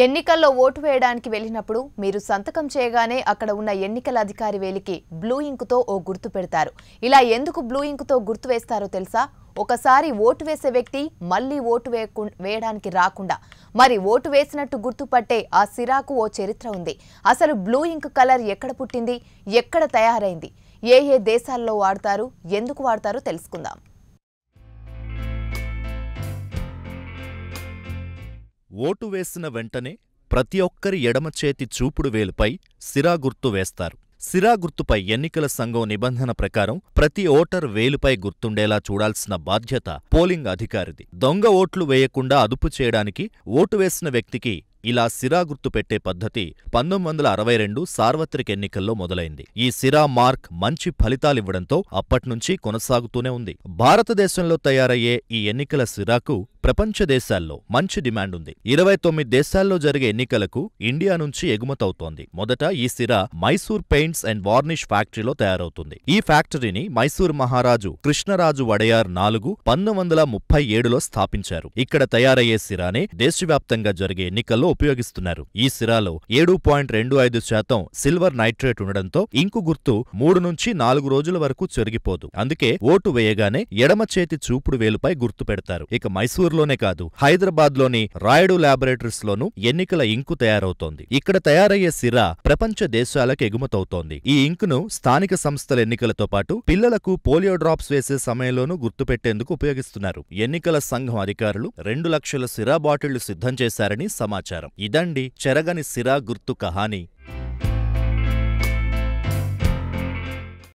ఎన్నికల్లో ఓటు వేయడానికి వెళ్ళినప్పుడు మీరు సంతకం చేయగానే అక్కడ ఉన్న ఎన్నికల అధికారి వేలికి బ్లూ ఇంకుతో ఓ గుర్తు పెడతారు. ఇలా ఎందుకు బ్లూ ఇంకుతో గుర్తు వేస్తారో తెలుసా? ఒకసారి ఓటు వేసే వ్యక్తి మళ్ళీ ఓటు వేయడానికి రాకుండా మరి ఓటు వేసినట్టు గుర్తుపట్టే ఆ సిరాకు ఓ చరిత్ర ఉంది. అసలు బ్లూ ఇంక్ కలర్ ఎక్కడ పుట్టింది, ఎక్కడ తయారైంది, ఏ దేశాల్లో వాడతారు, ఎందుకు వాడతారో తెలుసుకుందాం. ఓటు వేసిన వెంటనే ప్రతి ఒక్కరి ఎడమ చేతి చూపుడు వేలుపై సిరా గుర్తు వేస్తారు. సిరా గుర్తుపై ఎన్నికల సంఘం నిబంధన ప్రకారం ప్రతి ఓటర్ వేలుపై గుర్తుండేలా చూడాల్సిన బాధ్యత పోలింగ్ అధికారిది. దొంగ ఓట్లు వేయకుండా అదుపు చేయడానికి ఓటు వేసిన వ్యక్తికి ఇలా సిరా గుర్తు పెట్టే పద్ధతి 1962 సార్వత్రిక ఎన్నికల్లో మొదలైంది. ఈ సిరా మార్క్ మంచి ఫలితాలివ్వడంతో అప్పట్నుంచి కొనసాగుతూనే ఉంది. భారతదేశంలో తయారయ్యే ఈ ఎన్నికల సిరాకు ప్రపంచ దేశాల్లో మంచి డిమాండ్ ఉంది. 29 దేశాల్లో జరిగే ఎన్నికలకు ఇండియా నుంచి ఎగుమతవుతోంది. మొదట ఈ సిరా మైసూర్ పెయింట్స్ అండ్ వార్నిష్ ఫ్యాక్టరీలో తయారవుతుంది. ఈ ఫ్యాక్టరీని మైసూర్ మహారాజు కృష్ణరాజు వడయార్ 4 1937లో స్థాపించారు. ఇక్కడ తయారయ్యే సిరానే దేశవ్యాప్తంగా జరిగే ఎన్నికల్లో ఉపయోగిస్తున్నారు. ఈ సిరాలో 7.25% సిల్వర్ నైట్రేట్ ఉండడంతో ఇంకు గుర్తు 3 నుంచి 4 రోజుల వరకు చెరిగిపోదు. అందుకే ఓటు వేయగానే ఎడమ చేతి చూపుడు వేలుపై గుర్తు పెడతారు. ఇక మైసూర్లోనే కాదు, హైదరాబాద్లోని రాయుడు ల్యాబొరేటరీస్ లోనూ ఎన్నికల ఇంకు తయారవుతోంది. ఇక్కడ తయారయ్యే సిరా ప్రపంచ దేశాలకు ఎగుమతవుతోంది. ఈ ఇంకును స్థానిక సంస్థల ఎన్నికలతో పాటు పిల్లలకు పోలియో డ్రాప్స్ వేసే సమయంలోనూ గుర్తుపెట్టేందుకు ఉపయోగిస్తున్నారు. ఎన్నికల సంఘం అధికారులు 2 లక్షల సిరా బాటిళ్లు సిద్ధం చేశారని సమాచారం. ఇదండి చెరగని సిరా గుర్తు కహానీ.